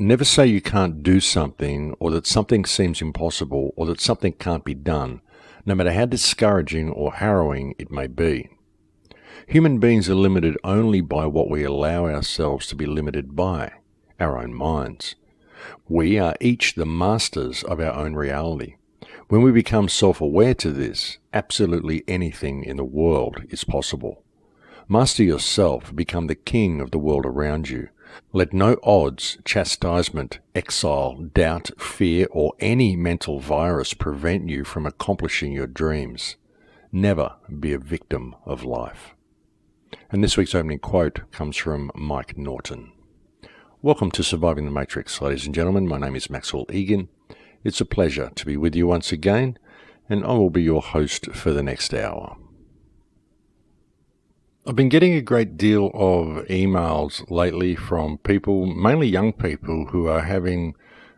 Never say you can't do something, or that something seems impossible, or that something can't be done, no matter how discouraging or harrowing it may be. Human beings are limited only by what we allow ourselves to be limited by, our own minds. We are each the masters of our own reality. When we become self-aware to this, absolutely anything in the world is possible. Master yourself, become the king of the world around you. Let no odds, chastisement, exile, doubt, fear, or any mental virus prevent you from accomplishing your dreams. Never be a victim of life. And this week's opening quote comes from Mike Norton. Welcome to Surviving the Matrix, ladies and gentlemen. My name is Maxwell Egan. It's a pleasure to be with you once again, and I will be your host for the next hour. I've been getting a great deal of emails lately from people, mainly young people, who are having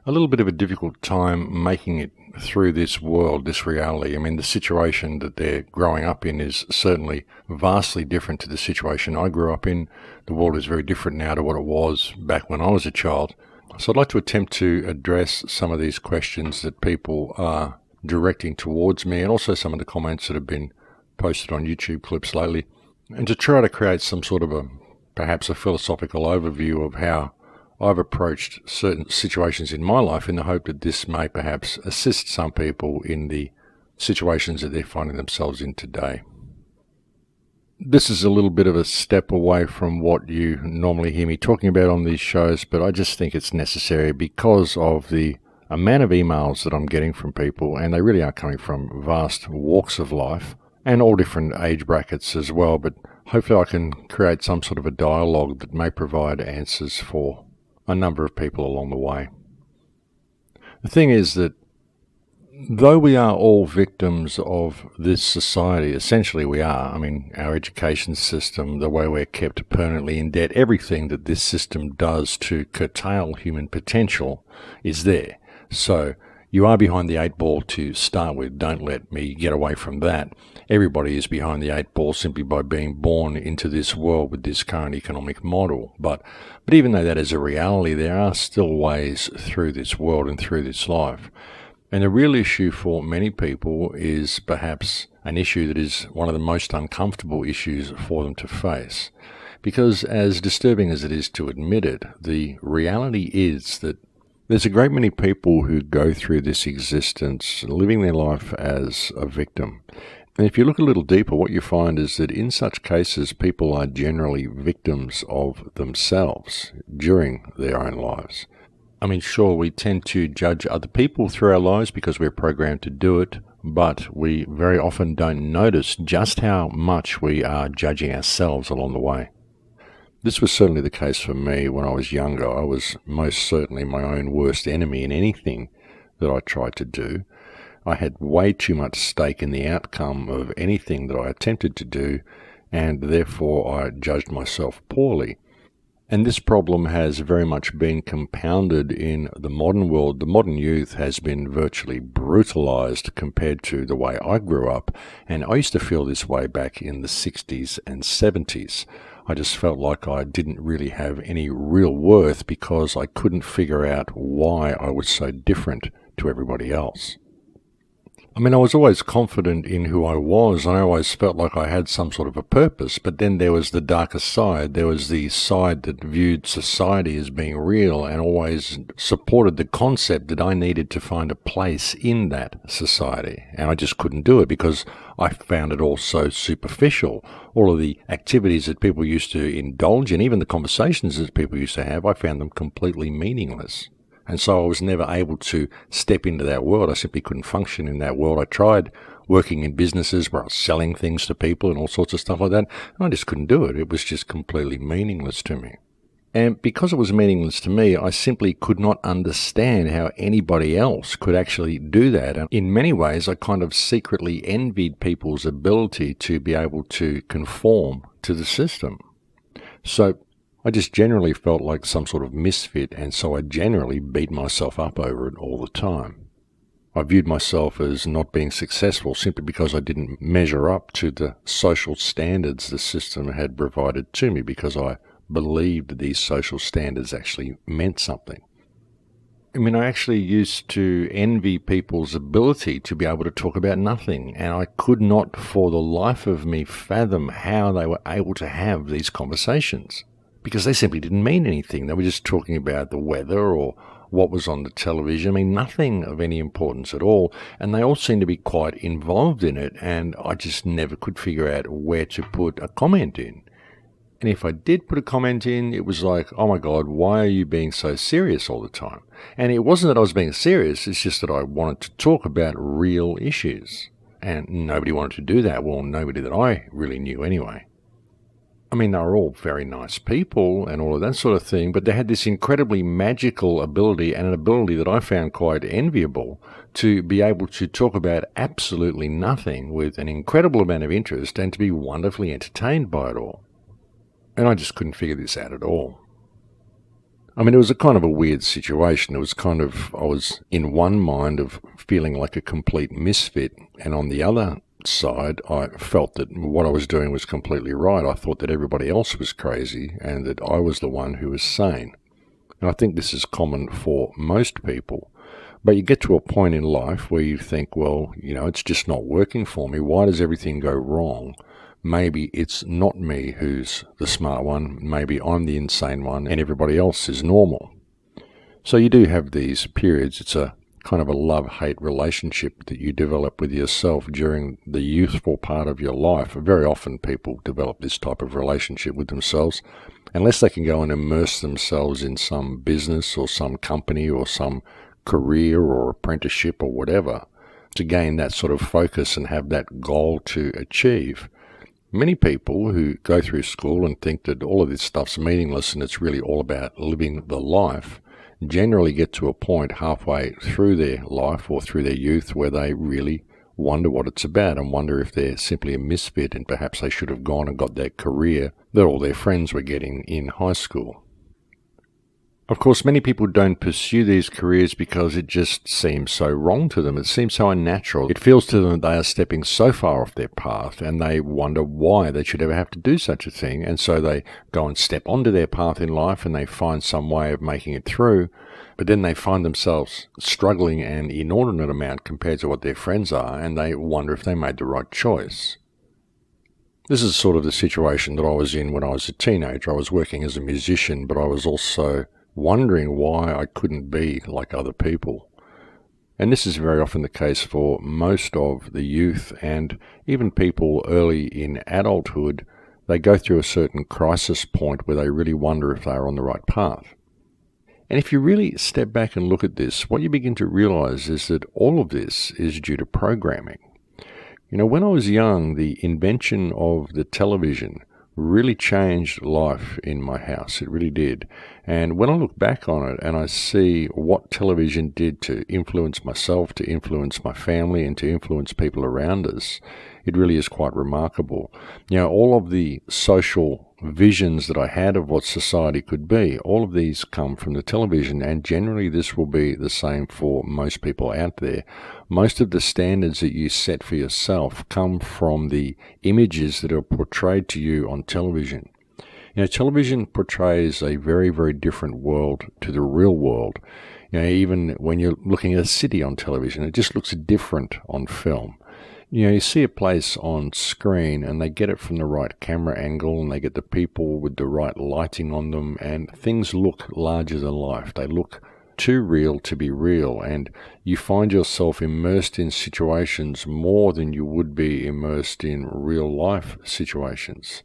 a little bit of a difficult time making it through this world, this reality. I mean, the situation that they're growing up in is certainly vastly different to the situation I grew up in. The world is very different now to what it was back when I was a child. So I'd like to attempt to address some of these questions that people are directing towards me, and also some of the comments that have been posted on YouTube clips lately, and to try to create some sort of perhaps a philosophical overview of how I've approached certain situations in my life, in the hope that this may perhaps assist some people in the situations that they're finding themselves in today. This is a little bit of a step away from what you normally hear me talking about on these shows, but I just think it's necessary because of the amount of emails that I'm getting from people, and they really are coming from vast walks of life and all different age brackets as well, but hopefully I can create some sort of a dialogue that may provide answers for a number of people along the way. The thing is that though we are all victims of this society, essentially we are. I mean, our education system, the way we're kept permanently in debt, everything that this system does to curtail human potential is there. So you are behind the eight ball to start with. Don't let me get away from that. Everybody is behind the eight ball simply by being born into this world with this current economic model. But even though that is a reality, there are still ways through this world and through this life. And the real issue for many people is perhaps an issue that is one of the most uncomfortable issues for them to face. Because as disturbing as it is to admit it, the reality is that there's a great many people who go through this existence living their life as a victim. And if you look a little deeper, what you find is that in such cases, people are generally victims of themselves during their own lives. I mean, sure, we tend to judge other people through our lives because we're programmed to do it, but we very often don't notice just how much we are judging ourselves along the way. This was certainly the case for me when I was younger. I was most certainly my own worst enemy in anything that I tried to do. I had way too much stake in the outcome of anything that I attempted to do, and therefore I judged myself poorly. And this problem has very much been compounded in the modern world. The modern youth has been virtually brutalized compared to the way I grew up, and I used to feel this way back in the 60s and 70s. I just felt like I didn't really have any real worth because I couldn't figure out why I was so different to everybody else. I mean, I was always confident in who I was, and I always felt like I had some sort of a purpose, but then there was the darker side. There was the side that viewed society as being real and always supported the concept that I needed to find a place in that society, and I just couldn't do it because I found it all so superficial. All of the activities that people used to indulge in, even the conversations that people used to have, I found them completely meaningless. And so I was never able to step into that world. I simply couldn't function in that world. I tried working in businesses where I was selling things to people and all sorts of stuff like that, and I just couldn't do it. It was just completely meaningless to me. And because it was meaningless to me, I simply could not understand how anybody else could actually do that. And in many ways, I kind of secretly envied people's ability to be able to conform to the system. So I just generally felt like some sort of misfit, and so I generally beat myself up over it all the time. I viewed myself as not being successful simply because I didn't measure up to the social standards the system had provided to me, because I believed these social standards actually meant something. I mean, I actually used to envy people's ability to be able to talk about nothing, and I could not for the life of me fathom how they were able to have these conversations, because they simply didn't mean anything. They were just talking about the weather or what was on the television. I mean, nothing of any importance at all, and they all seemed to be quite involved in it, and I just never could figure out where to put a comment in. And if I did put a comment in, it was like, oh my God, why are you being so serious all the time? And it wasn't that I was being serious, it's just that I wanted to talk about real issues. And nobody wanted to do that. Well, nobody that I really knew anyway. I mean, they were all very nice people and all of that sort of thing, but they had this incredibly magical ability, and an ability that I found quite enviable, to be able to talk about absolutely nothing with an incredible amount of interest and to be wonderfully entertained by it all. And I just couldn't figure this out at all. I mean, it was a kind of a weird situation. It was kind of, I was in one mind of feeling like a complete misfit, and on the other side, I felt that what I was doing was completely right. I thought that everybody else was crazy and that I was the one who was sane. And I think this is common for most people. But you get to a point in life where you think, well, it's just not working for me. Why does everything go wrong? Maybe it's not me who's the smart one. Maybe I'm the insane one and everybody else is normal. So you do have these periods. It's a kind of a love-hate relationship that you develop with yourself during the youthful part of your life. Very often people develop this type of relationship with themselves, unless they can go and immerse themselves in some business or some company or some career or apprenticeship or whatever, to gain that sort of focus and have that goal to achieve. Many people who go through school and think that all of this stuff's meaningless and it's really all about living the life, generally get to a point halfway through their life or through their youth where they really wonder what it's about and wonder if they're simply a misfit and perhaps they should have gone and got that career that all their friends were getting in high school. Of course, many people don't pursue these careers because it just seems so wrong to them. It seems so unnatural. It feels to them that they are stepping so far off their path, and they wonder why they should ever have to do such a thing. And so they go and step onto their path in life and they find some way of making it through. But then they find themselves struggling an inordinate amount compared to what their friends are, and they wonder if they made the right choice. This is sort of the situation that I was in when I was a teenager. I was working as a musician, but I was also wondering why I couldn't be like other people. And this is very often the case for most of the youth and even people early in adulthood. They go through a certain crisis point where they really wonder if they are on the right path. And if you really step back and look at this, what you begin to realize is that all of this is due to programming. When I was young, the invention of the television really changed life in my house. It really did. And when I look back on it and I see what television did to influence myself, to influence my family, and to influence people around us, it really is quite remarkable. All of the social visions that I had of what society could be, all of these come from the television, and generally this will be the same for most people out there. Most of the standards that you set for yourself come from the images that are portrayed to you on television. Television portrays a very, very different world to the real world. Even when you're looking at a city on television, it just looks different on film. You see a place on screen and they get it from the right camera angle and they get the people with the right lighting on them, and things look larger than life. They look too real to be real, and you find yourself immersed in situations more than you would be immersed in real life situations.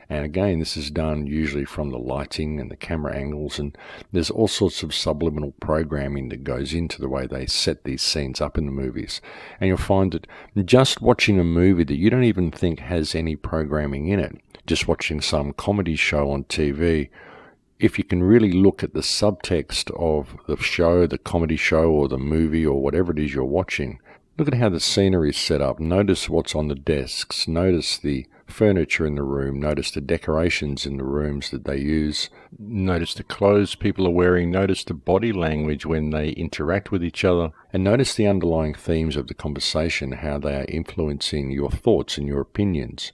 And again, this is done usually from the lighting and the camera angles, and there's all sorts of subliminal programming that goes into the way they set these scenes up in the movies. And you'll find that just watching a movie that you don't even think has any programming in it, just watching some comedy show on TV, if you can really look at the subtext of the show, the comedy show or the movie or whatever it is you're watching, look at how the scenery is set up. Notice what's on the desks. Notice the furniture in the room. Notice the decorations in the rooms that they use. Notice the clothes people are wearing. Notice the body language when they interact with each other. And notice the underlying themes of the conversation, how they are influencing your thoughts and your opinions.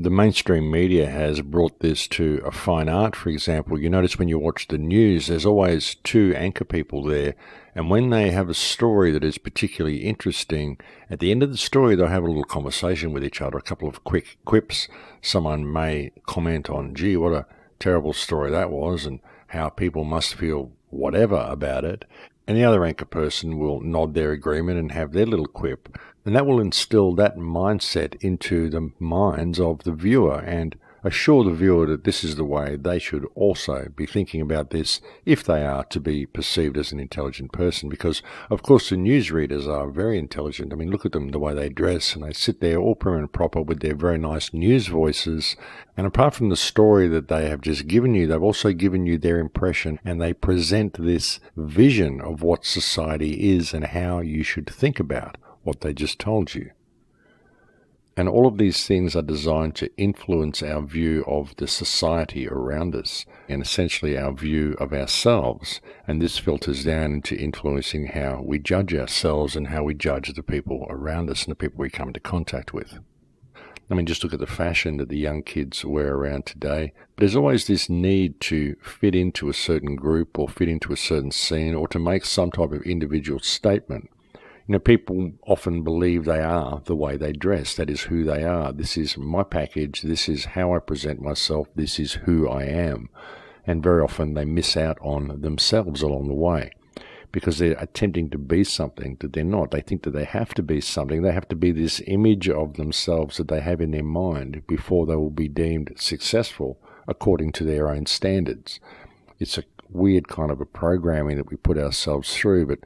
The mainstream media has brought this to a fine art. For example, you notice when you watch the news, there's always two anchor people there. And when they have a story that is particularly interesting, at the end of the story, they'll have a little conversation with each other, a couple of quick quips. Someone may comment on, gee, what a terrible story that was, and how people must feel whatever about it. And the other anchor person will nod their agreement and have their little quip. And that will instill that mindset into the minds of the viewer and assure the viewer that this is the way they should also be thinking about this if they are to be perceived as an intelligent person. Because, of course, the newsreaders are very intelligent. I mean, look at them, the way they dress, and they sit there all prim and proper with their very nice news voices. And apart from the story that they have just given you, they've also given you their impression, and they present this vision of what society is and how you should think about what they just told you. And all of these things are designed to influence our view of the society around us and essentially our view of ourselves. And this filters down into influencing how we judge ourselves and how we judge the people around us and the people we come into contact with. I mean, just look at the fashion that the young kids wear around today. There's always this need to fit into a certain group or fit into a certain scene or to make some type of individual statement. You know, people often believe they are the way they dress. That is who they are. This is my package. This is how I present myself. This is who I am. And very often they miss out on themselves along the way because they're attempting to be something that they're not. They think that they have to be something. They have to be this image of themselves that they have in their mind before they will be deemed successful according to their own standards. It's a weird kind of a programming that we put ourselves through, but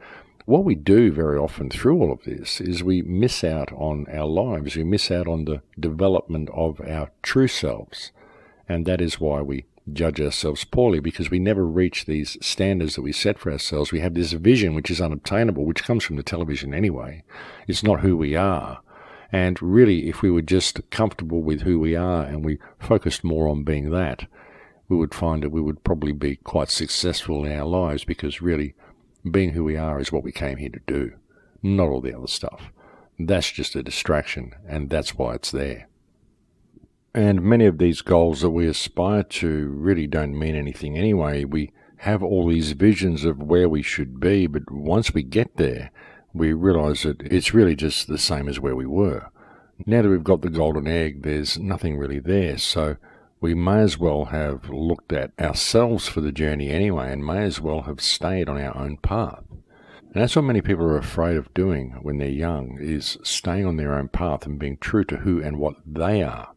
what we do very often through all of this is we miss out on our lives. We miss out on the development of our true selves. And that is why we judge ourselves poorly, because we never reach these standards that we set for ourselves. We have this vision which is unobtainable, which comes from the television anyway. It's not who we are. And really, if we were just comfortable with who we are and we focused more on being that, we would find that we would probably be quite successful in our lives, because really, being who we are is what we came here to do, not all the other stuff. That's just a distraction, and that's why it's there. And many of these goals that we aspire to really don't mean anything anyway. We have all these visions of where we should be, but once we get there, we realize that it's really just the same as where we were. Now that we've got the golden egg, there's nothing really there, so we may as well have looked at ourselves for the journey anyway and may as well have stayed on our own path. And that's what many people are afraid of doing when they're young, is staying on their own path and being true to who and what they are.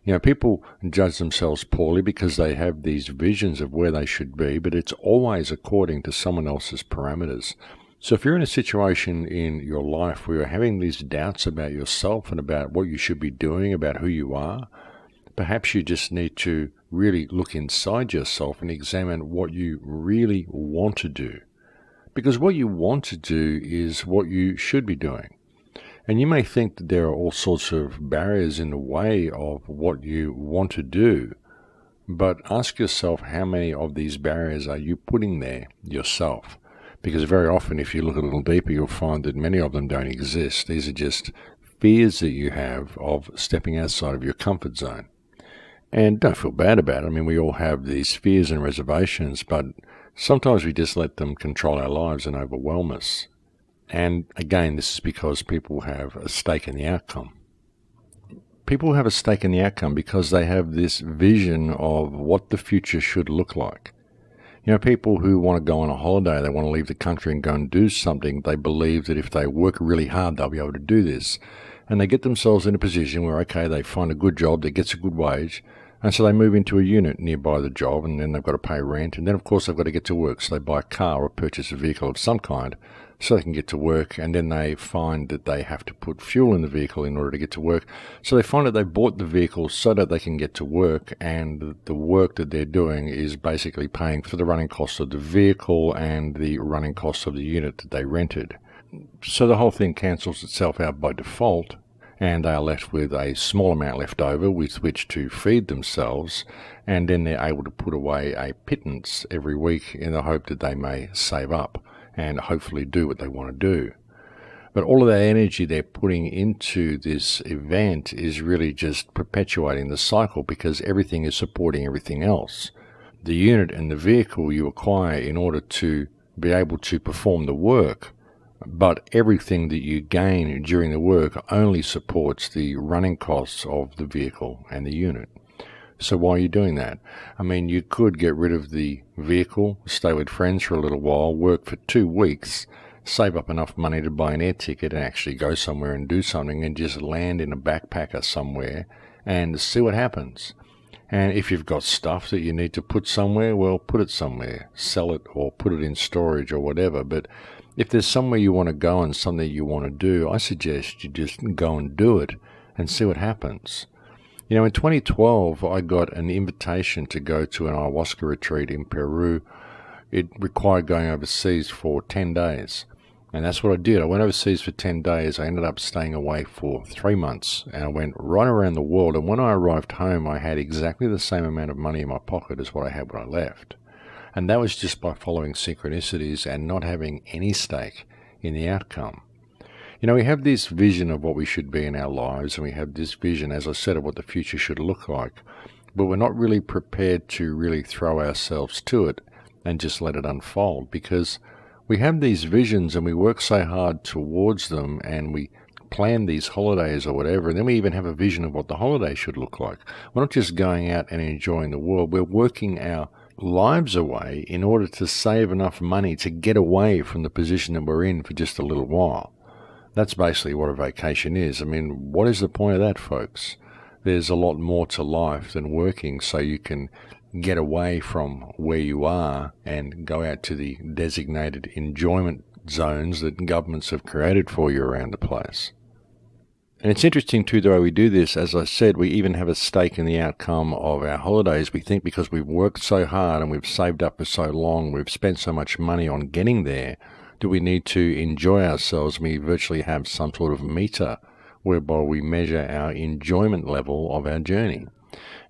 You know, people judge themselves poorly because they have these visions of where they should be, but it's always according to someone else's parameters. So if you're in a situation in your life where you're having these doubts about yourself and about what you should be doing, about who you are, perhaps you just need to really look inside yourself and examine what you really want to do. Because what you want to do is what you should be doing. And you may think that there are all sorts of barriers in the way of what you want to do, but ask yourself how many of these barriers are you putting there yourself? Because very often, if you look a little deeper, you'll find that many of them don't exist. These are just fears that you have of stepping outside of your comfort zone. And don't feel bad about it. I mean, we all have these fears and reservations, but sometimes we just let them control our lives and overwhelm us. And again, this is because people have a stake in the outcome. People have a stake in the outcome because they have this vision of what the future should look like. You know, people who want to go on a holiday, they want to leave the country and go and do something, they believe that if they work really hard, they'll be able to do this. And they get themselves in a position where, okay, they find a good job that gets a good wage, and so they move into a unit nearby the job, and then they've got to pay rent, and then, of course, they've got to get to work, so they buy a car or purchase a vehicle of some kind so they can get to work, and then they find that they have to put fuel in the vehicle in order to get to work. So they find that they bought the vehicle so that they can get to work, and the work that they're doing is basically paying for the running costs of the vehicle and the running costs of the unit that they rented. So the whole thing cancels itself out by default, and they are left with a small amount left over with which to feed themselves, and then they're able to put away a pittance every week in the hope that they may save up and hopefully do what they want to do. But all of that energy they're putting into this event is really just perpetuating the cycle because everything is supporting everything else. The unit and the vehicle you acquire in order to be able to perform the work, but everything that you gain during the work only supports the running costs of the vehicle and the unit. So why are you doing that? I mean, you could get rid of the vehicle, stay with friends for a little while, work for 2 weeks, save up enough money to buy an air ticket and actually go somewhere and do something and just land in a backpacker somewhere and see what happens. And if you've got stuff that you need to put somewhere, well, put it somewhere. Sell it or put it in storage or whatever. But if there's somewhere you want to go and something you want to do, I suggest you just go and do it and see what happens. You know, in 2012, I got an invitation to go to an ayahuasca retreat in Peru. It required going overseas for 10 days. And that's what I did. I went overseas for 10 days. I ended up staying away for 3 months. And I went right around the world. And when I arrived home, I had exactly the same amount of money in my pocket as what I had when I left. And that was just by following synchronicities and not having any stake in the outcome. You know, we have this vision of what we should be in our lives, and we have this vision, as I said, of what the future should look like, but we're not really prepared to really throw ourselves to it and just let it unfold, because we have these visions and we work so hard towards them, and we plan these holidays or whatever, and then we even have a vision of what the holiday should look like. We're not just going out and enjoying the world, we're working our lives away in order to save enough money to get away from the position that we're in for just a little while. That's basically what a vacation is. I mean, what is the point of that, folks? There's a lot more to life than working so you can get away from where you are and go out to the designated enjoyment zones that governments have created for you around the place. And it's interesting too, the way we do this. As I said, we even have a stake in the outcome of our holidays. We think because we've worked so hard and we've saved up for so long, we've spent so much money on getting there, do we need to enjoy ourselves? We virtually have some sort of meter whereby we measure our enjoyment level of our journey.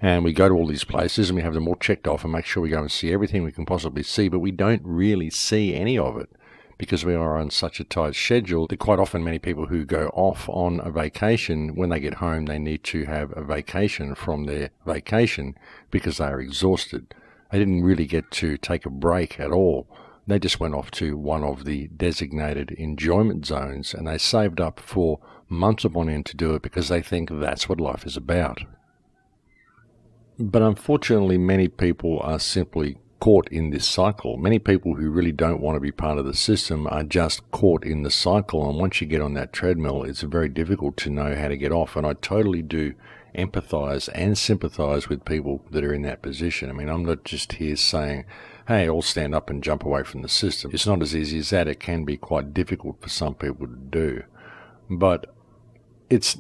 And we go to all these places and we have them all checked off and make sure we go and see everything we can possibly see, but we don't really see any of it because we are on such a tight schedule that quite often many people who go off on a vacation, when they get home, they need to have a vacation from their vacation because they are exhausted. They didn't really get to take a break at all. They just went off to one of the designated enjoyment zones and they saved up for months upon end to do it because they think that's what life is about. But unfortunately, many people are simply caught in this cycle. Many people who really don't want to be part of the system are just caught in the cycle, and once you get on that treadmill, it's very difficult to know how to get off. And I totally do empathize and sympathize with people that are in that position. I mean, I'm not just here saying, hey, all stand up and jump away from the system. It's not as easy as that. It can be quite difficult for some people to do. But it's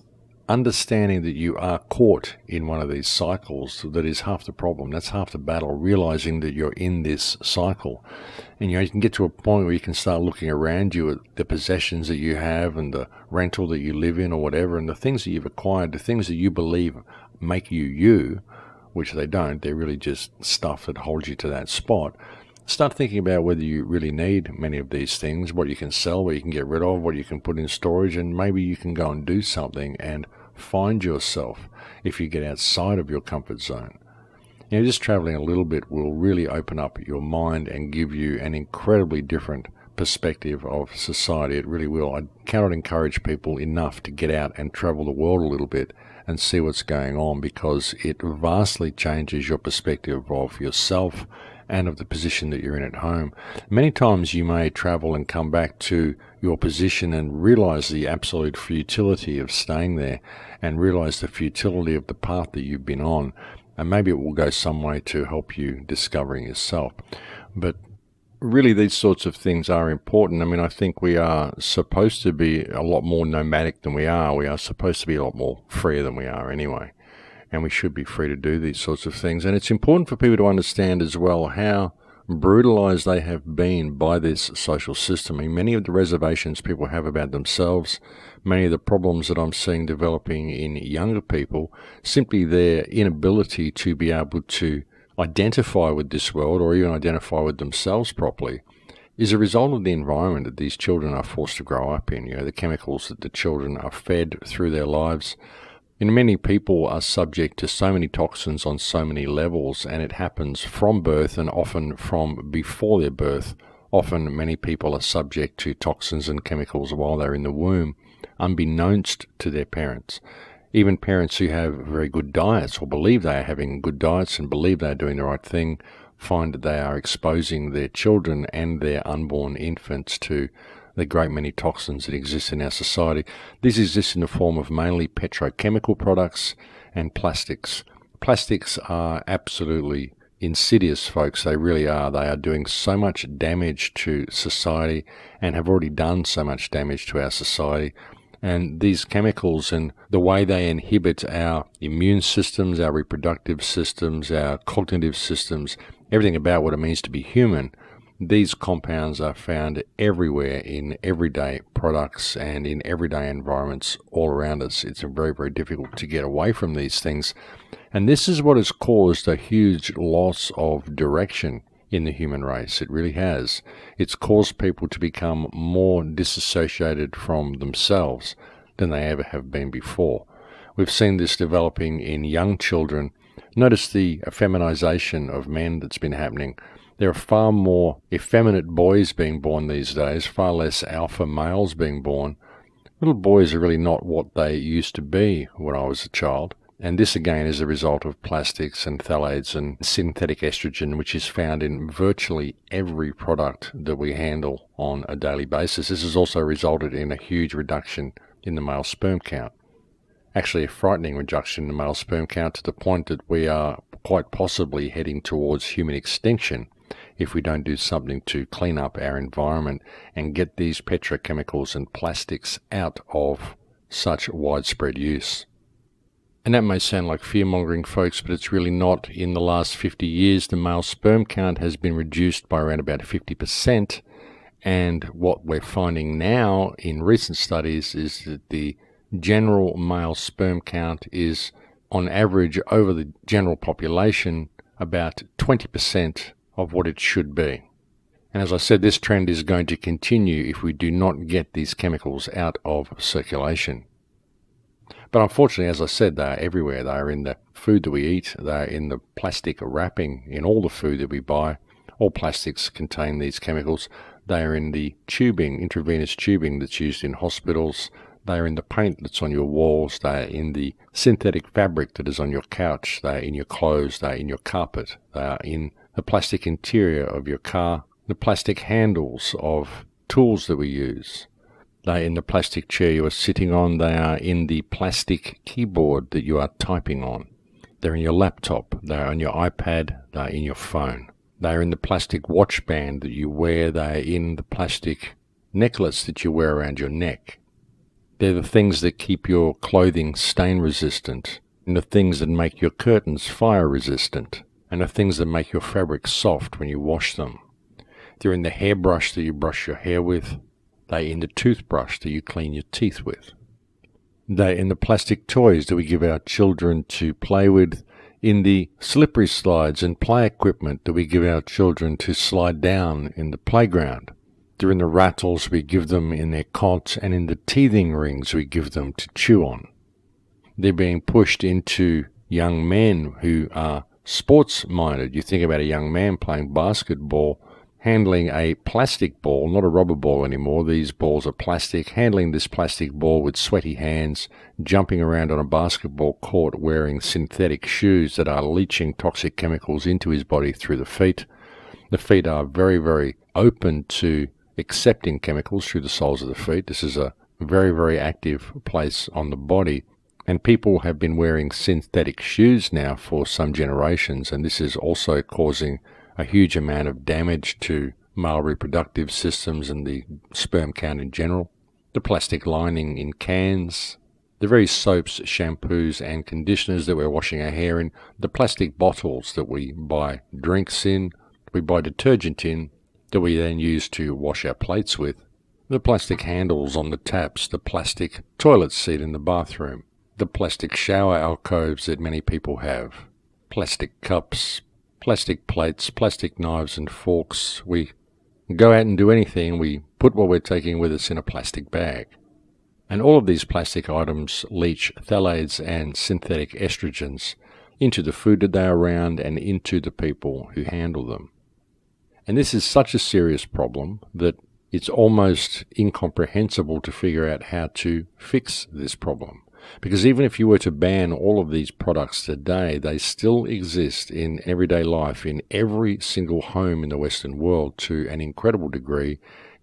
understanding that you are caught in one of these cycles that is half the problem. That's half the battle, realizing that you're in this cycle. And you can get to a point where you can start looking around you at the possessions that you have and the rental that you live in or whatever, and the things that you've acquired, the things that you believe make you you, which they don't. They're really just stuff that holds you to that spot. Start thinking about whether you really need many of these things, what you can sell, what you can get rid of, what you can put in storage, and maybe you can go and do something and find yourself if you get outside of your comfort zone. You know, just traveling a little bit will really open up your mind and give you an incredibly different perspective of society. It really will. I cannot encourage people enough to get out and travel the world a little bit and see what's going on, because it vastly changes your perspective of yourself and of the position that you're in at home. Many times you may travel and come back to your position and realize the absolute futility of staying there and realize the futility of the path that you've been on. And maybe it will go some way to help you discovering yourself. But really, these sorts of things are important. I mean, I think we are supposed to be a lot more nomadic than we are. We are supposed to be a lot more freer than we are anyway. And we should be free to do these sorts of things. And it's important for people to understand as well how brutalized they have been by this social system. I mean, many of the reservations people have about themselves, many of the problems that I'm seeing developing in younger people, simply their inability to be able to identify with this world or even identify with themselves properly, is a result of the environment that these children are forced to grow up in, the chemicals that the children are fed through their lives. And many people are subject to so many toxins on so many levels, and it happens from birth and often from before their birth. Often many people are subject to toxins and chemicals while they're in the womb, unbeknownst to their parents. Even parents who have very good diets or believe they are having good diets and believe they are doing the right thing find that they are exposing their children and their unborn infants to the great many toxins that exist in our society. These exist in the form of mainly petrochemical products and plastics. Plastics are absolutely insidious, folks. They really are. They are doing so much damage to society and have already done so much damage to our society. And these chemicals and the way they inhibit our immune systems, our reproductive systems, our cognitive systems, everything about what it means to be human, these compounds are found everywhere in everyday products and in everyday environments all around us. It's very, very difficult to get away from these things. And this is what has caused a huge loss of direction in the human race. It really has. It's caused people to become more disassociated from themselves than they ever have been before. We've seen this developing in young children. Notice the effeminization of men that's been happening. There are far more effeminate boys being born these days, far less alpha males being born. Little boys are really not what they used to be when I was a child. And this again is a result of plastics and phthalates and synthetic estrogen, which is found in virtually every product that we handle on a daily basis. This has also resulted in a huge reduction in the male sperm count. Actually, a frightening reduction in the male sperm count to the point that we are quite possibly heading towards human extinction if we don't do something to clean up our environment and get these petrochemicals and plastics out of such widespread use. And that may sound like fear-mongering, folks, but it's really not. In the last 50 years, the male sperm count has been reduced by around about 50%. And what we're finding now in recent studies is that the general male sperm count is, on average, over the general population, about 20% of what it should be. And as I said, this trend is going to continue if we do not get these chemicals out of circulation. But unfortunately, as I said, they are everywhere. They are in the food that we eat. They are in the plastic wrapping in all the food that we buy. All plastics contain these chemicals. They are in the tubing, intravenous tubing that's used in hospitals. They are in the paint that's on your walls. They are in the synthetic fabric that is on your couch. They are in your clothes. They are in your carpet. They are in the plastic interior of your car, the plastic handles of tools that we use. They are in the plastic chair you are sitting on. They are in the plastic keyboard that you are typing on. They're in your laptop. They are on your iPad. They are in your phone. They are in the plastic watch band that you wear. They are in the plastic necklace that you wear around your neck. They're the things that keep your clothing stain resistant, and the things that make your curtains fire resistant, and the things that make your fabric soft when you wash them. They're in the hairbrush that you brush your hair with. They're in the toothbrush that you clean your teeth with. They're in the plastic toys that we give our children to play with, in the slippery slides and play equipment that we give our children to slide down in the playground. They're in the rattles we give them in their cots and in the teething rings we give them to chew on. They're being pushed into young men who are sports-minded. You think about a young man playing basketball, handling a plastic ball, not a rubber ball anymore. These balls are plastic. Handling this plastic ball with sweaty hands, jumping around on a basketball court wearing synthetic shoes that are leaching toxic chemicals into his body through the feet. The feet are very, very open to accepting chemicals through the soles of the feet. This is a very, very active place on the body. And people have been wearing synthetic shoes now for some generations, and this is also causing a huge amount of damage to male reproductive systems and the sperm count in general. The plastic lining in cans, the very soaps, shampoos and conditioners that we're washing our hair in, the plastic bottles that we buy drinks in, we buy detergent in, that we then use to wash our plates with, the plastic handles on the taps, the plastic toilet seat in the bathroom, the plastic shower alcoves that many people have, plastic cups, plastic plates, plastic knives and forks. We go out and do anything, we put what we're taking with us in a plastic bag. And all of these plastic items leach phthalates and synthetic estrogens into the food that they're around and into the people who handle them. And this is such a serious problem that it's almost incomprehensible to figure out how to fix this problem. Because even if you were to ban all of these products today, they still exist in everyday life, in every single home in the Western world to an incredible degree.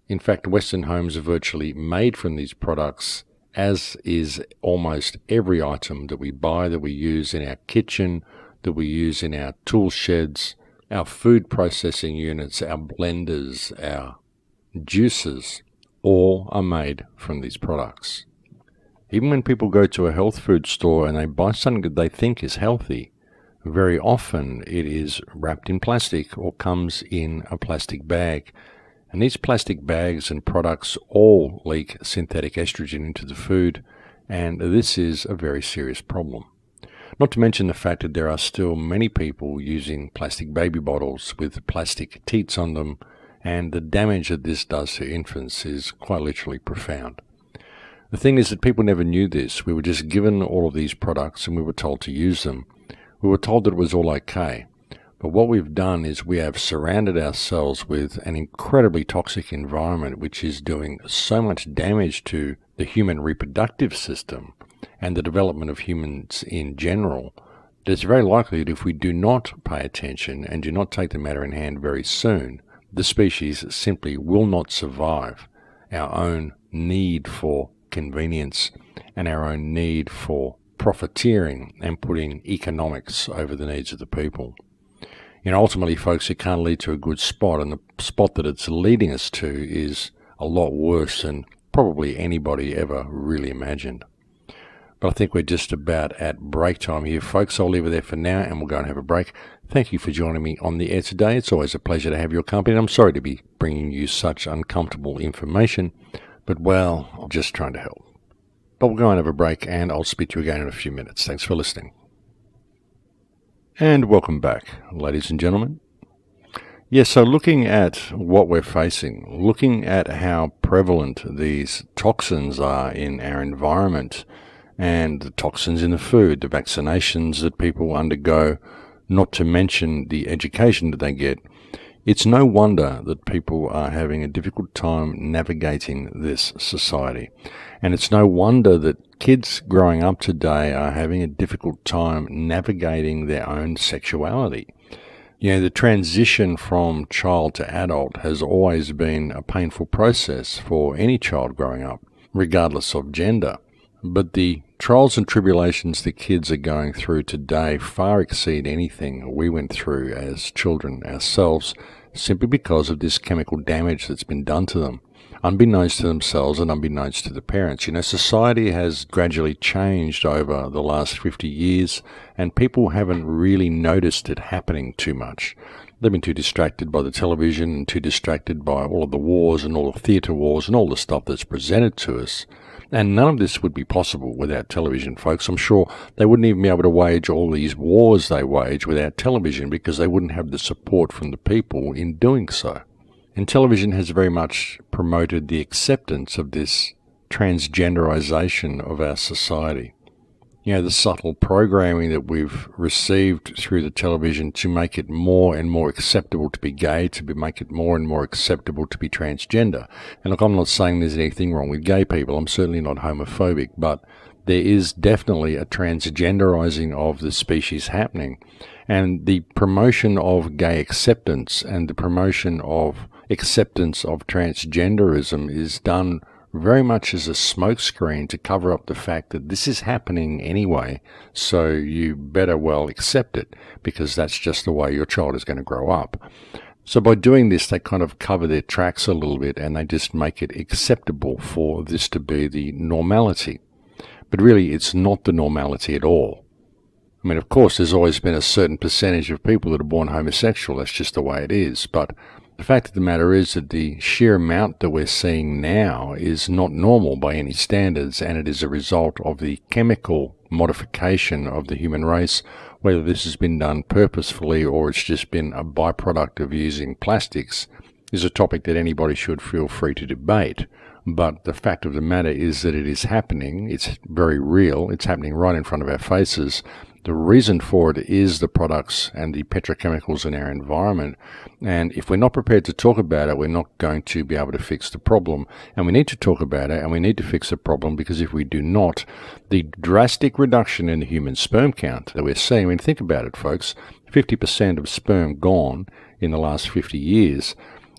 In fact, Western homes are virtually made from these products, as is almost every item that we buy, that we use in our kitchen, that we use in our tool sheds, our food processing units, our blenders, our juices, all are made from these products. Even when people go to a health food store and they buy something that they think is healthy, very often it is wrapped in plastic or comes in a plastic bag. And these plastic bags and products all leak synthetic estrogen into the food, and this is a very serious problem. Not to mention the fact that there are still many people using plastic baby bottles with plastic teats on them, and the damage that this does to infants is quite literally profound. The thing is that people never knew this. We were just given all of these products and we were told to use them. We were told that it was all okay. But what we've done is we have surrounded ourselves with an incredibly toxic environment which is doing so much damage to the human reproductive system and the development of humans in general, that it's very likely that if we do not pay attention and do not take the matter in hand very soon, the species simply will not survive our own need for convenience and our own need for profiteering and putting economics over the needs of the people. Ultimately, folks, it can't lead to a good spot, and the spot that it's leading us to is a lot worse than probably anybody ever really imagined. But I think we're just about at break time here, folks. I'll leave it there for now, and we'll go and have a break. Thank you for joining me on the air today. It's always a pleasure to have your company, and I'm sorry to be bringing you such uncomfortable information, but, well, I'm just trying to help. But we'll go and have a break, and I'll speak to you again in a few minutes. Thanks for listening. And welcome back, ladies and gentlemen. Yes, so looking at what we're facing, looking at how prevalent these toxins are in our environment, and the toxins in the food, the vaccinations that people undergo, not to mention the education that they get, it's no wonder that people are having a difficult time navigating this society. And it's no wonder that kids growing up today are having a difficult time navigating their own sexuality. The transition from child to adult has always been a painful process for any child growing up, regardless of gender. But the trials and tribulations the kids are going through today far exceed anything we went through as children ourselves, simply because of this chemical damage that's been done to them, unbeknownst to themselves and unbeknownst to the parents. Society has gradually changed over the last 50 years, and people haven't really noticed it happening too much. They've been too distracted by the television and too distracted by all of the wars and all the theatre wars and all the stuff that's presented to us. And none of this would be possible without television, folks. I'm sure they wouldn't even be able to wage all these wars they wage without television, because they wouldn't have the support from the people in doing so. And television has very much promoted the acceptance of this transgenderization of our society. The subtle programming that we've received through the television to make it more and more acceptable to be gay, make it more and more acceptable to be transgender. And look, I'm not saying there's anything wrong with gay people. I'm certainly not homophobic, but there is definitely a transgenderizing of the species happening. And the promotion of gay acceptance and the promotion of acceptance of transgenderism is done very much as a smokescreen to cover up the fact that this is happening anyway, so you better well accept it, because that's just the way your child is going to grow up. So by doing this, they kind of cover their tracks a little bit, and they just make it acceptable for this to be the normality. But really, it's not the normality at all. Of course, there's always been a certain percentage of people that are born homosexual. That's just the way it is. But the fact of the matter is that the sheer amount that we're seeing now is not normal by any standards, and it is a result of the chemical modification of the human race, whether this has been done purposefully or it's just been a byproduct of using plastics. is a topic that anybody should feel free to debate. But the fact of the matter is that it is happening. It's very real. It's happening right in front of our faces. The reason for it is the products and the petrochemicals in our environment. And if we're not prepared to talk about it, we're not going to be able to fix the problem. And we need to talk about it, and we need to fix the problem, because if we do not, the drastic reduction in the human sperm count that we're seeing, I mean, think about it, folks, 50% of sperm gone in the last 50 years.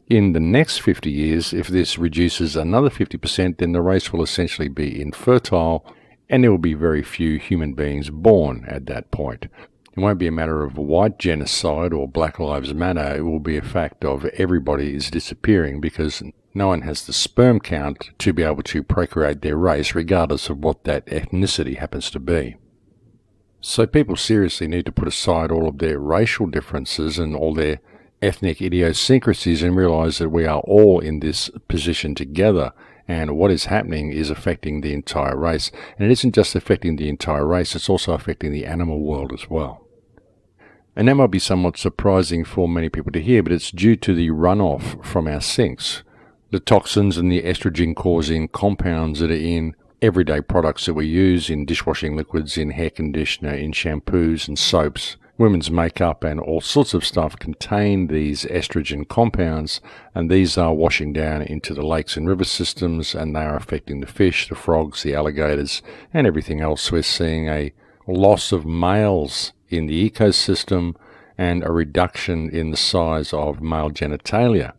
In the next 50 years, if this reduces another 50%, then the race will essentially be infertile, and there will be very few human beings born at that point. It won't be a matter of white genocide or Black Lives Matter. It will be a fact of everybody is disappearing because no one has the sperm count to be able to procreate their race, regardless of what that ethnicity happens to be. So people seriously need to put aside all of their racial differences and all their ethnic idiosyncrasies and realize that we are all in this position together, and what is happening is affecting the entire race. And it isn't just affecting the entire race, it's also affecting the animal world as well. And that might be somewhat surprising for many people to hear, but it's due to the runoff from our sinks, the toxins and the estrogen-causing compounds that are in everyday products that we use, in dishwashing liquids, in hair conditioner, in shampoos and soaps. Women's makeup and all sorts of stuff contain these estrogen compounds, and these are washing down into the lakes and river systems, and they are affecting the fish, the frogs, the alligators, and everything else. We're seeing a loss of males in the ecosystem and a reduction in the size of male genitalia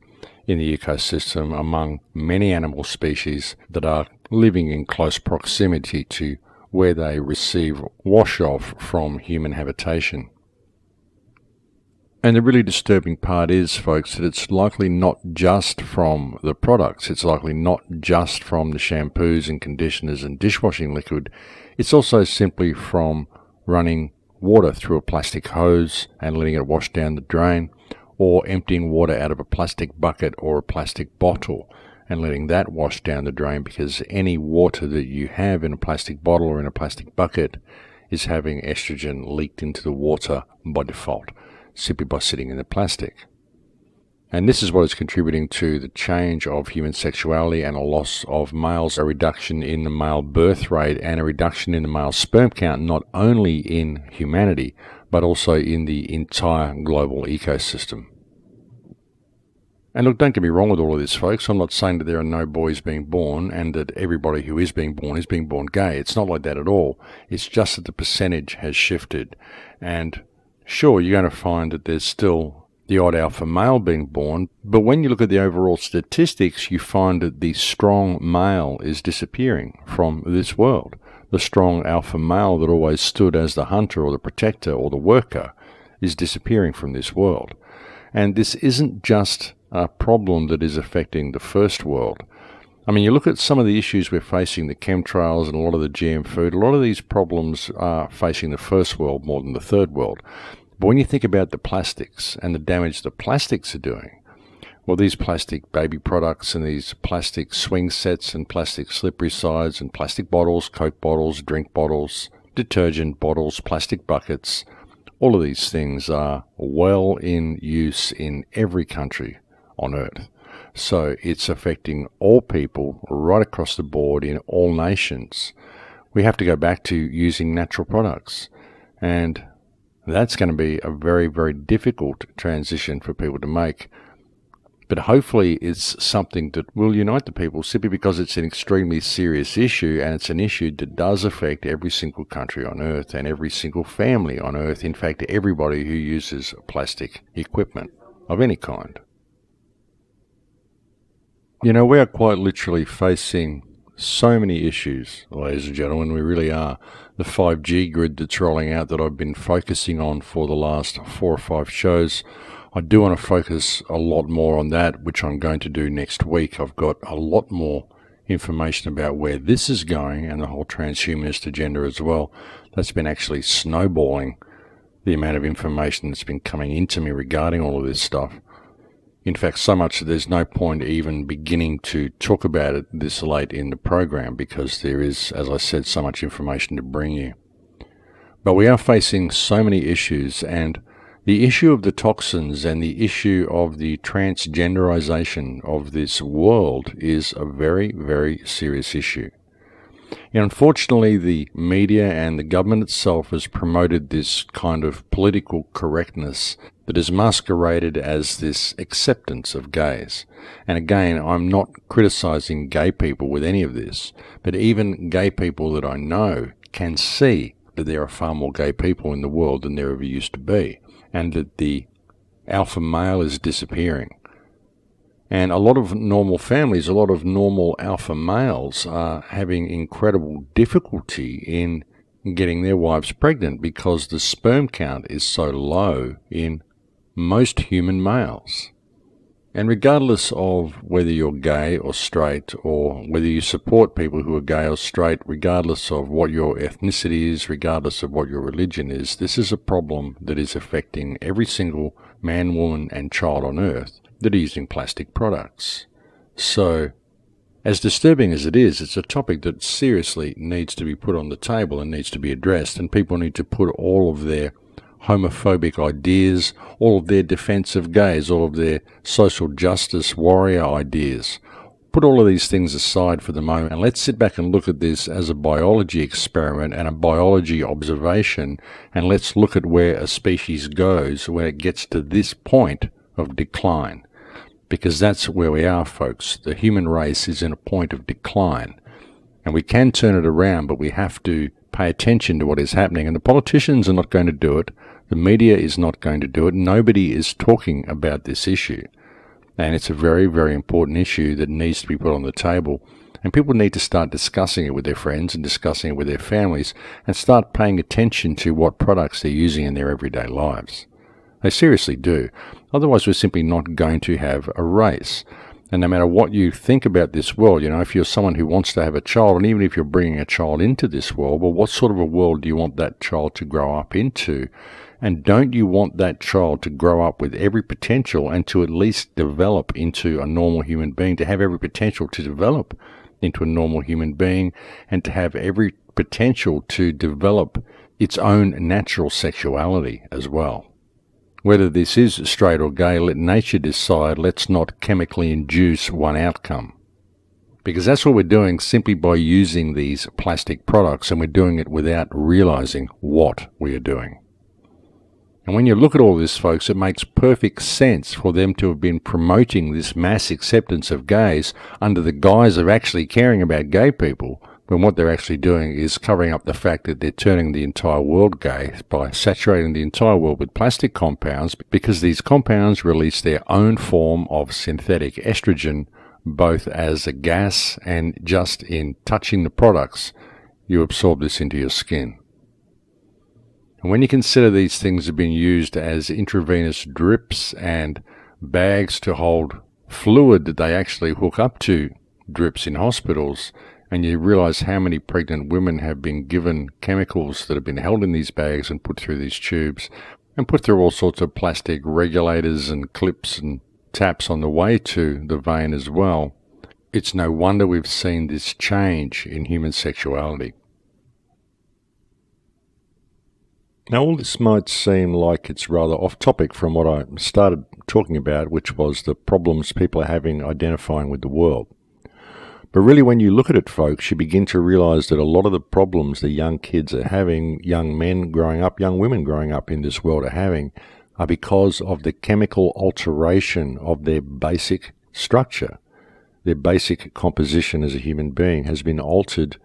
in the ecosystem among many animal species that are living in close proximity to where they receive wash-off from human habitation. And the really disturbing part is, folks, that it's likely not just from the products. It's likely not just from the shampoos and conditioners and dishwashing liquid. It's also simply from running water through a plastic hose and letting it wash down the drain, or emptying water out of a plastic bucket or a plastic bottle and letting that wash down the drain, because any water that you have in a plastic bottle or in a plastic bucket is having estrogen leaked into the water by default, simply by sitting in the plastic. And this is what is contributing to the change of human sexuality and a loss of males, a reduction in the male birth rate and a reduction in the male sperm count, not only in humanity, but also in the entire global ecosystem. And look, don't get me wrong with all of this, folks. I'm not saying that there are no boys being born and that everybody who is being born gay. It's not like that at all. It's just that the percentage has shifted. And sure, you're going to find that there's still the odd alpha male being born, but when you look at the overall statistics, you find that the strong male is disappearing from this world. The strong alpha male that always stood as the hunter or the protector or the worker is disappearing from this world. And this isn't just a problem that is affecting the first world. I mean, you look at some of the issues we're facing, the chemtrails and a lot of the GM food, a lot of these problems are facing the first world more than the third world. But when you think about the plastics and the damage the plastics are doing, well, these plastic baby products and these plastic swing sets and plastic slippery sides and plastic bottles, Coke bottles, drink bottles, detergent bottles, plastic buckets, all of these things are well in use in every country on Earth. So it's affecting all people right across the board in all nations. We have to go back to using natural products. And that's going to be a very, very difficult transition for people to make. But hopefully it's something that will unite the people, simply because it's an extremely serious issue, and it's an issue that does affect every single country on Earth and every single family on Earth. In fact, everybody who uses plastic equipment of any kind. You know, we are quite literally facing so many issues, ladies and gentlemen. We really are. The 5G grid that's rolling out that I've been focusing on for the last 4 or 5 shows, I do want to focus a lot more on that, which I'm going to do next week. I've got a lot more information about where this is going and the whole transhumanist agenda as well. That's been actually snowballing, the amount of information that's been coming into me regarding all of this stuff. In fact, so much that there's no point even beginning to talk about it this late in the program, because there is, as I said, so much information to bring you. But we are facing so many issues, and The issue of the toxins and the issue of the transgenderization of this world is a very, very serious issue. And unfortunately, the media and the government itself has promoted this kind of political correctness that is masqueraded as this acceptance of gays. And again, I'm not criticizing gay people with any of this, but even gay people that I know can see that there are far more gay people in the world than there ever used to be, and that the alpha male is disappearing. And a lot of normal families, a lot of normal alpha males are having incredible difficulty in getting their wives pregnant because the sperm count is so low in most human males. And regardless of whether you're gay or straight, or whether you support people who are gay or straight, regardless of what your ethnicity is, regardless of what your religion is, this is a problem that is affecting every single man, woman, and child on earth that are using plastic products. So, as disturbing as it is, it's a topic that seriously needs to be put on the table and needs to be addressed, and people need to put all of their homophobic ideas, all of their defense of gays, all of their social justice warrior ideas. Put all of these things aside for the moment and let's sit back and look at this as a biology experiment and a biology observation, and let's look at where a species goes when it gets to this point of decline. Because that's where we are, folks. The human race is in a point of decline. And we can turn it around, but we have to pay attention to what is happening. And the politicians are not going to do it. The media is not going to do it. Nobody is talking about this issue. And it's a very, very important issue that needs to be put on the table. And people need to start discussing it with their friends and discussing it with their families and start paying attention to what products they're using in their everyday lives. They seriously do. Otherwise, we're simply not going to have a race. And no matter what you think about this world, if you're someone who wants to have a child, and even if you're bringing a child into this world, well, what sort of a world do you want that child to grow up into? And don't you want that child to grow up with every potential and to at least develop into a normal human being, to have every potential to develop into a normal human being, and to have every potential to develop its own natural sexuality as well? Whether this is straight or gay, let nature decide. Let's not chemically induce one outcome. Because that's what we're doing simply by using these plastic products, and we're doing it without realizing what we are doing. And when you look at all this, folks, it makes perfect sense for them to have been promoting this mass acceptance of gays under the guise of actually caring about gay people, when what they're actually doing is covering up the fact that they're turning the entire world gay by saturating the entire world with plastic compounds, because these compounds release their own form of synthetic estrogen, both as a gas and just in touching the products, you absorb this into your skin. And when you consider these things have been used as intravenous drips and bags to hold fluid that they actually hook up to drips in hospitals, and you realize how many pregnant women have been given chemicals that have been held in these bags and put through these tubes, and put through all sorts of plastic regulators and clips and taps on the way to the vein as well, it's no wonder we've seen this change in human sexuality. Now, all this might seem like it's rather off topic from what I started talking about, which was the problems people are having identifying with the world. But really, when you look at it, folks, you begin to realize that a lot of the problems the young kids are having, young men growing up, young women growing up in this world are having, are because of the chemical alteration of their basic structure. Their basic composition as a human being has been altered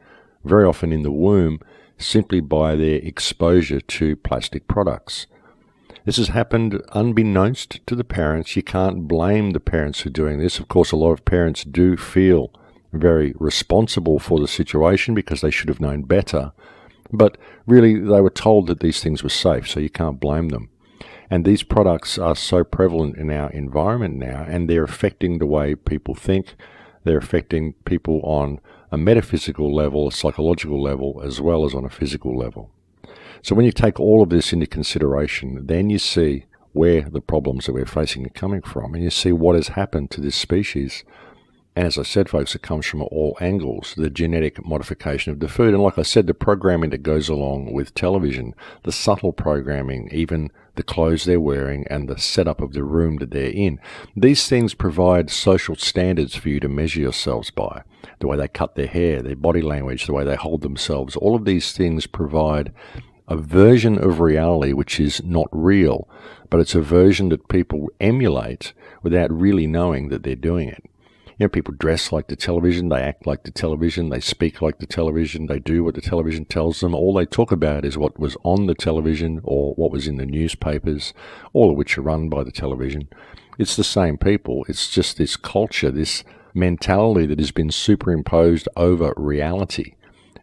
very often in the womb simply by their exposure to plastic products. This has happened unbeknownst to the parents. You can't blame the parents for doing this. Of course, a lot of parents do feel very responsible for the situation because they should have known better. But really, they were told that these things were safe, so you can't blame them. And these products are so prevalent in our environment now, and they're affecting the way people think. They're affecting people on a metaphysical level, a psychological level, as well as on a physical level. So when you take all of this into consideration, then you see where the problems that we're facing are coming from, and you see what has happened to this species. And as I said, folks, it comes from all angles, the genetic modification of the food. And like I said, the programming that goes along with television, the subtle programming, even the clothes they're wearing and the setup of the room that they're in. These things provide social standards for you to measure yourselves by. The way they cut their hair, their body language, the way they hold themselves. All of these things provide a version of reality which is not real, but it's a version that people emulate without really knowing that they're doing it. You know, people dress like the television, they act like the television, they speak like the television, they do what the television tells them. All they talk about is what was on the television or what was in the newspapers, all of which are run by the television. It's the same people. It's just this culture, this mentality that has been superimposed over reality.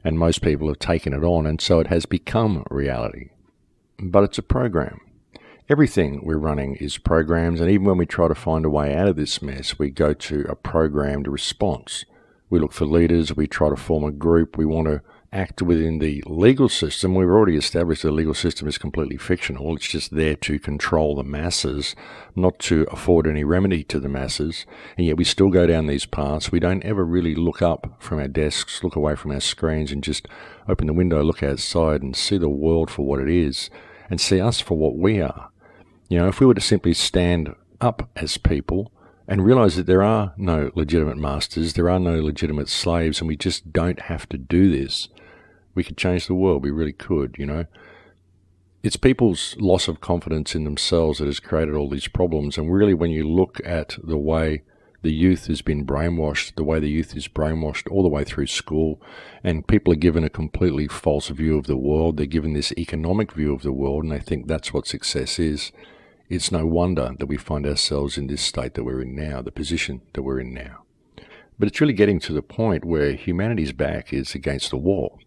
And most people have taken it on, and so it has become reality. But it's a program. Everything we're running is programs, and even when we try to find a way out of this mess, we go to a programmed response. We look for leaders, we try to form a group, we want to act within the legal system. We've already established the legal system is completely fictional. It's just there to control the masses, not to afford any remedy to the masses. And yet we still go down these paths. We don't ever really look up from our desks, look away from our screens, and just open the window, look outside and see the world for what it is, and see us for what we are. You know, if we were to simply stand up as people and realize that there are no legitimate masters, there are no legitimate slaves, and we just don't have to do this, we could change the world. We really could, you know. It's people's loss of confidence in themselves that has created all these problems. And really, when you look at the way the youth has been brainwashed, the way the youth is brainwashed all the way through school, and people are given a completely false view of the world. They're given this economic view of the world, and they think that's what success is. It's no wonder that we find ourselves in this state that we're in now, the position that we're in now. But it's really getting to the point where humanity's back is against the wall.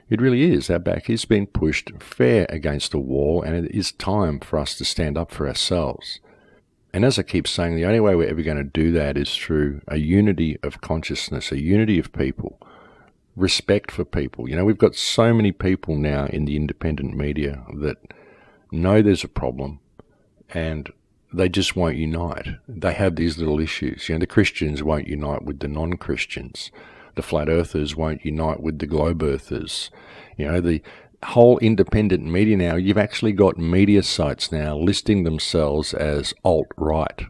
It really is. Our back is being pushed fair against the wall, and it is time for us to stand up for ourselves. And as I keep saying, the only way we're ever going to do that is through a unity of consciousness, a unity of people, respect for people. You know, we've got so many people now in the independent media that know there's a problem, and they just won't unite. They have these little issues. You know, the Christians won't unite with the non-Christians. The flat earthers won't unite with the globe earthers. You know, the whole independent media now, you've actually got media sites now listing themselves as alt-right.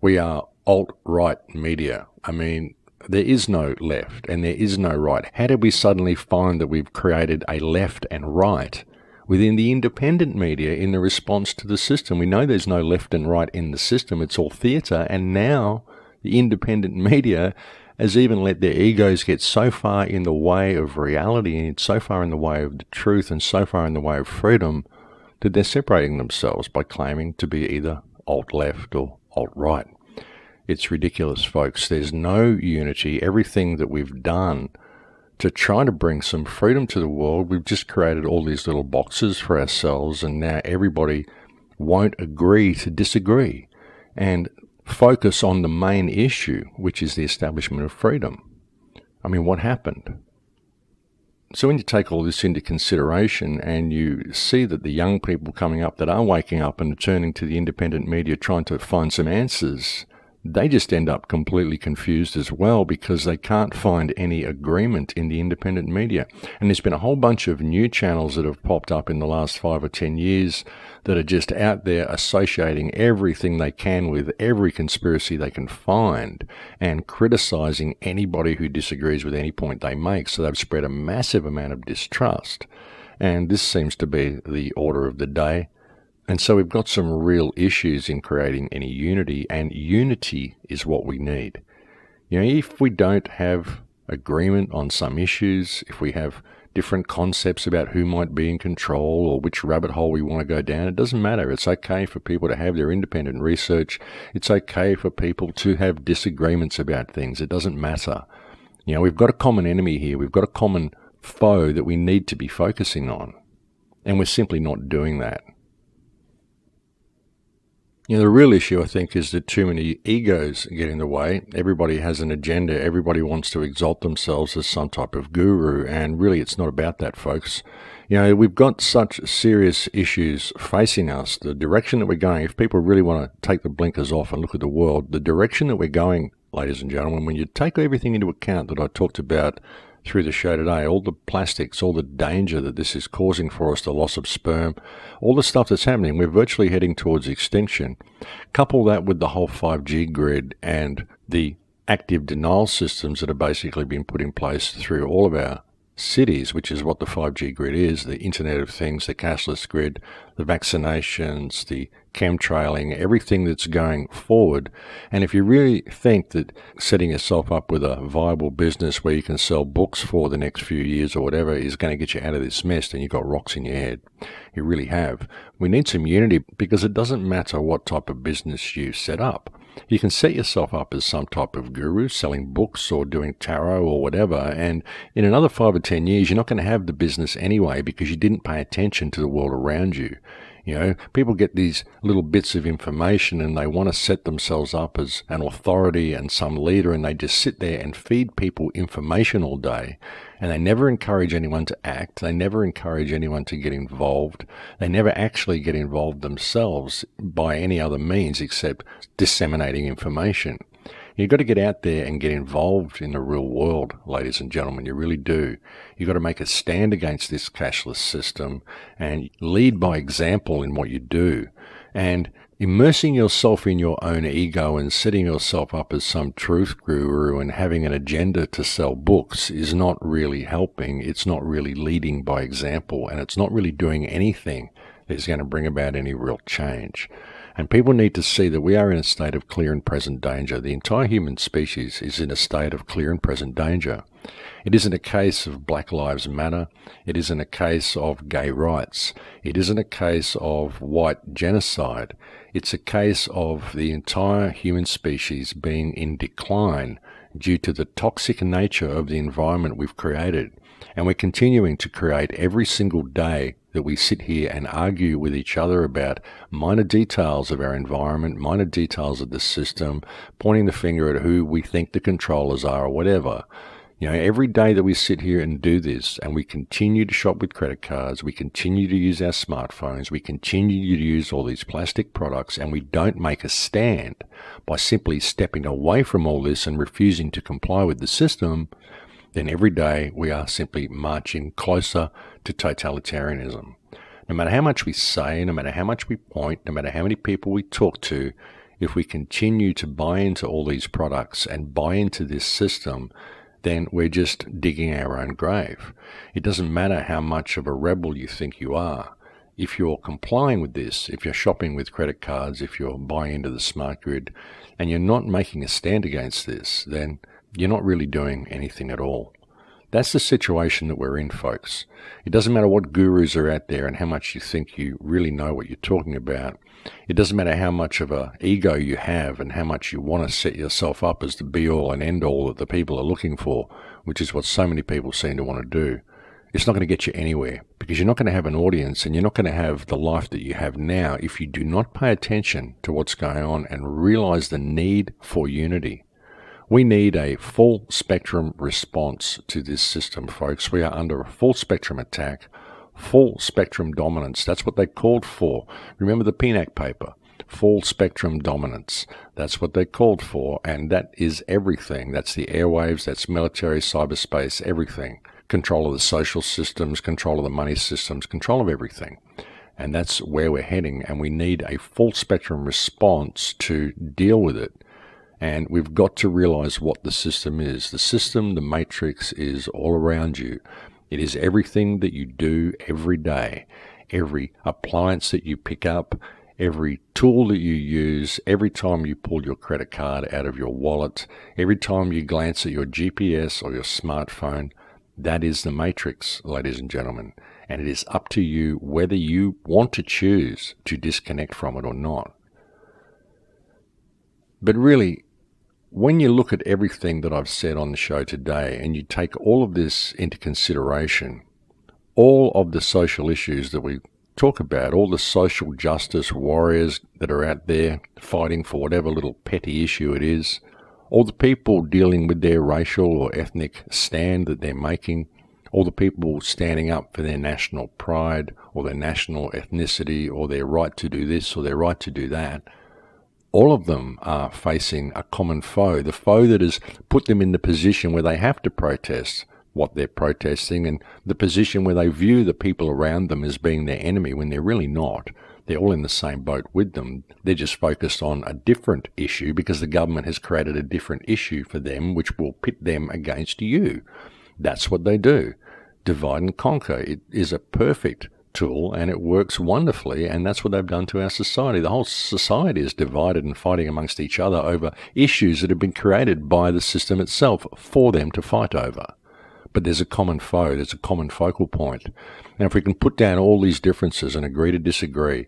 We are alt-right media. I mean, there is no left and there is no right. How did we suddenly find that we've created a left and right within the independent media in the response to the system? We know there's no left and right in the system. It's all theatre, and now the independent media has even let their egos get so far in the way of reality and so far in the way of the truth and so far in the way of freedom that they're separating themselves by claiming to be either alt-left or alt-right. It's ridiculous, folks. There's no unity. Everything that we've done to try to bring some freedom to the world, we've just created all these little boxes for ourselves, and now everybody won't agree to disagree and focus on the main issue, which is the establishment of freedom. I mean, what happened? So when you take all this into consideration and you see that the young people coming up that are waking up and turning to the independent media trying to find some answers, they just end up completely confused as well because they can't find any agreement in the independent media. And there's been a whole bunch of new channels that have popped up in the last 5 or 10 years that are just out there associating everything they can with every conspiracy they can find and criticizing anybody who disagrees with any point they make. So they've spread a massive amount of distrust. And this seems to be the order of the day. And so we've got some real issues in creating any unity, and unity is what we need. You know, if we don't have agreement on some issues, if we have different concepts about who might be in control or which rabbit hole we want to go down, it doesn't matter. It's okay for people to have their independent research. It's okay for people to have disagreements about things. It doesn't matter. You know, we've got a common enemy here. We've got a common foe that we need to be focusing on, and we're simply not doing that. You know, the real issue, I think, is that too many egos get in the way. Everybody has an agenda. Everybody wants to exalt themselves as some type of guru, and really it's not about that, folks. You know, we've got such serious issues facing us. The direction that we're going, if people really want to take the blinkers off and look at the world, the direction that we're going ladies and gentlemen, when you take everything into account that I talked about through the show today, all the plastics, all the danger that this is causing for us, the loss of sperm, all the stuff that's happening, we're virtually heading towards extinction. Couple that with the whole 5G grid and the active denial systems that have basically been put in place through all of our cities, which is what the 5G grid is, the Internet of Things, the cashless grid, the vaccinations, the chemtrailing, everything that's going forward. And if you really think that setting yourself up with a viable business where you can sell books for the next few years or whatever is going to get you out of this mess, then you've got rocks in your head. You really have. We need some unity, because it doesn't matter what type of business you set up. You can set yourself up as some type of guru selling books or doing tarot or whatever, and in another 5 or 10 years, you're not going to have the business anyway because you didn't pay attention to the world around you. You know, people get these little bits of information and they want to set themselves up as an authority and some leader, and they just sit there and feed people information all day, and they never encourage anyone to act. They never encourage anyone to get involved. They never actually get involved themselves by any other means except disseminating information. You've got to get out there and get involved in the real world, ladies and gentlemen. You really do. You've got to make a stand against this cashless system and lead by example in what you do. And immersing yourself in your own ego and setting yourself up as some truth guru and having an agenda to sell books is not really helping. It's not really leading by example, and it's not really doing anything that's going to bring about any real change. And people need to see that we are in a state of clear and present danger. The entire human species is in a state of clear and present danger. It isn't a case of Black Lives Matter. It isn't a case of gay rights. It isn't a case of white genocide. It's a case of the entire human species being in decline due to the toxic nature of the environment we've created. And we're continuing to create every single day that we sit here and argue with each other about minor details of our environment, minor details of the system, pointing the finger at who we think the controllers are or whatever. You know, every day that we sit here and do this, and we continue to shop with credit cards, we continue to use our smartphones, we continue to use all these plastic products, and we don't make a stand by simply stepping away from all this and refusing to comply with the system, then every day we are simply marching closer to totalitarianism. No matter how much we say, no matter how much we point, no matter how many people we talk to, if we continue to buy into all these products and buy into this system, then we're just digging our own grave. It doesn't matter how much of a rebel you think you are. If you're complying with this, if you're shopping with credit cards, if you're buying into the smart grid, and you're not making a stand against this, then you're not really doing anything at all. That's the situation that we're in, folks. It doesn't matter what gurus are out there and how much you think you really know what you're talking about. It doesn't matter how much of an ego you have and how much you want to set yourself up as the be-all and end-all that the people are looking for, which is what so many people seem to want to do. It's not going to get you anywhere, because you're not going to have an audience and you're not going to have the life that you have now if you do not pay attention to what's going on and realize the need for unity. We need a full spectrum response to this system, folks. We are under a full spectrum attack, full spectrum dominance. That's what they called for. Remember the PNAC paper? Full spectrum dominance. That's what they called for, and that is everything. That's the airwaves, that's military, cyberspace, everything. Control of the social systems, control of the money systems, control of everything. And that's where we're heading, and we need a full spectrum response to deal with it. And we've got to realize what the system is. The system, the matrix, is all around you. It is everything that you do every day, every appliance that you pick up, every tool that you use, every time you pull your credit card out of your wallet, every time you glance at your GPS or your smartphone. That is the matrix, ladies and gentlemen. And it is up to you whether you want to choose to disconnect from it or not. But really, when you look at everything that I've said on the show today and you take all of this into consideration, all of the social issues that we talk about, all the social justice warriors that are out there fighting for whatever little petty issue it is, all the people dealing with their racial or ethnic stand that they're making, all the people standing up for their national pride or their national ethnicity or their right to do this or their right to do that, all of them are facing a common foe, the foe that has put them in the position where they have to protest what they're protesting, and the position where they view the people around them as being their enemy when they're really not. They're all in the same boat with them. They're just focused on a different issue because the government has created a different issue for them, which will pit them against you. That's what they do. Divide and conquer. It is a perfect tool and it works wonderfully, and that's what they've done to our society. The whole society is divided and fighting amongst each other over issues that have been created by the system itself for them to fight over. But there's a common foe, there's a common focal point. And if we can put down all these differences and agree to disagree,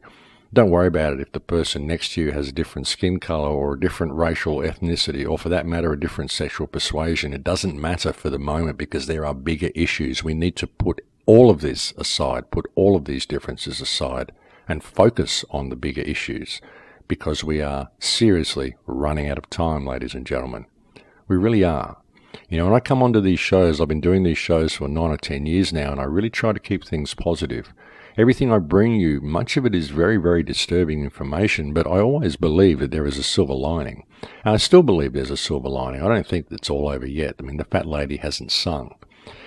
don't worry about it if the person next to you has a different skin color or a different racial ethnicity, or for that matter, a different sexual persuasion. It doesn't matter for the moment because there are bigger issues. We need to put all of this aside, put all of these differences aside and focus on the bigger issues, because we are seriously running out of time, ladies and gentlemen. We really are. You know, when I come onto these shows, I've been doing these shows for 9 or 10 years now, and I really try to keep things positive. Everything I bring you, much of it is very, very disturbing information, but I always believe that there is a silver lining. And I still believe there's a silver lining. I don't think it's all over yet. I mean, the fat lady hasn't sung.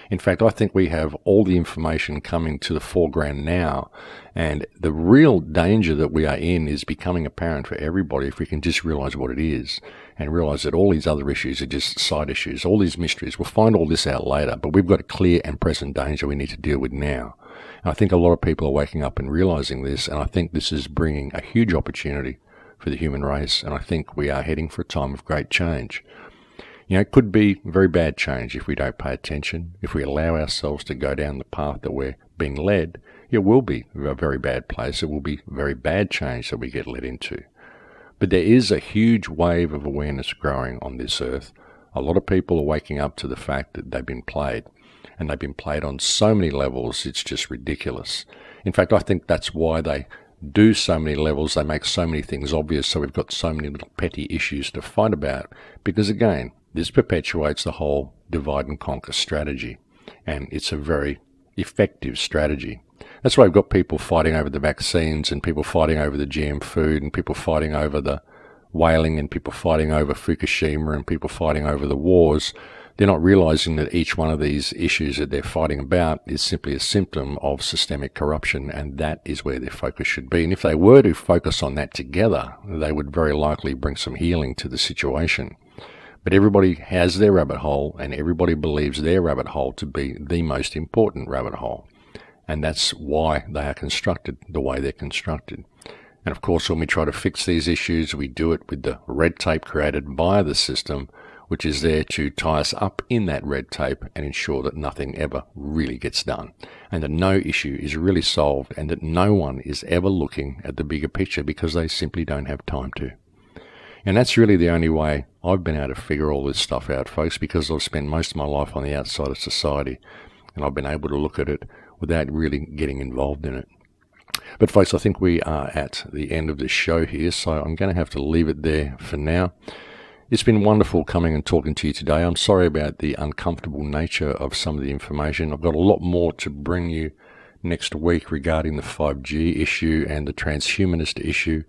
In fact, I think we have all the information coming to the foreground now, and the real danger that we are in is becoming apparent for everybody if we can just realize what it is and realize that all these other issues are just side issues, all these mysteries. We'll find all this out later, but we've got a clear and present danger we need to deal with now. And I think a lot of people are waking up and realizing this, and I think this is bringing a huge opportunity for the human race, and I think we are heading for a time of great change. You know, it could be very bad change if we don't pay attention. If we allow ourselves to go down the path that we're being led, it will be a very bad place. It will be very bad change that we get led into. But there is a huge wave of awareness growing on this earth. A lot of people are waking up to the fact that they've been played, and they've been played on so many levels, it's just ridiculous. In fact, I think that's why they do so many levels. They make so many things obvious, so we've got so many little petty issues to fight about, because again, this perpetuates the whole divide and conquer strategy, and it's a very effective strategy. That's why we've got people fighting over the vaccines, and people fighting over the GM food, and people fighting over the whaling, and people fighting over Fukushima, and people fighting over the wars. They're not realizing that each one of these issues that they're fighting about is simply a symptom of systemic corruption, and that is where their focus should be. And if they were to focus on that together, they would very likely bring some healing to the situation. But everybody has their rabbit hole, and everybody believes their rabbit hole to be the most important rabbit hole. And that's why they are constructed the way they're constructed. And of course, when we try to fix these issues, we do it with the red tape created by the system, which is there to tie us up in that red tape and ensure that nothing ever really gets done, and that no issue is really solved, and that no one is ever looking at the bigger picture because they simply don't have time to. And that's really the only way I've been able to figure all this stuff out, folks, because I've spent most of my life on the outside of society, and I've been able to look at it without really getting involved in it. But folks, I think we are at the end of this show here, so I'm going to have to leave it there for now. It's been wonderful coming and talking to you today. I'm sorry about the uncomfortable nature of some of the information. I've got a lot more to bring you next week regarding the 5G issue and the transhumanist issue.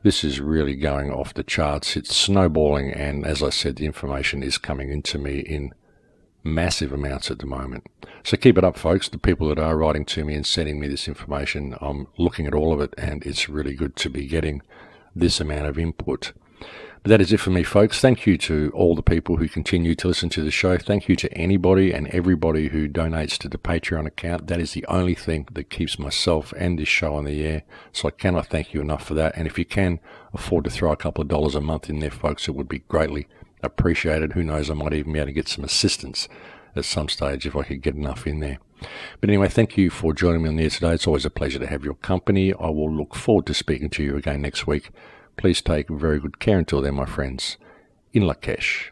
This is really going off the charts. It's snowballing, and as I said, the information is coming into me in massive amounts at the moment. So keep it up, folks. The people that are writing to me and sending me this information, I'm looking at all of it, and it's really good to be getting this amount of input. But that is it for me, folks. Thank you to all the people who continue to listen to the show. Thank you to anybody and everybody who donates to the Patreon account. That is the only thing that keeps myself and this show on the air. So I cannot thank you enough for that. And if you can afford to throw a couple of dollars a month in there, folks, it would be greatly appreciated. Who knows, I might even be able to get some assistance at some stage if I could get enough in there. But anyway, thank you for joining me on there today. It's always a pleasure to have your company. I will look forward to speaking to you again next week. Please take very good care until then, my friends. In Lakesh.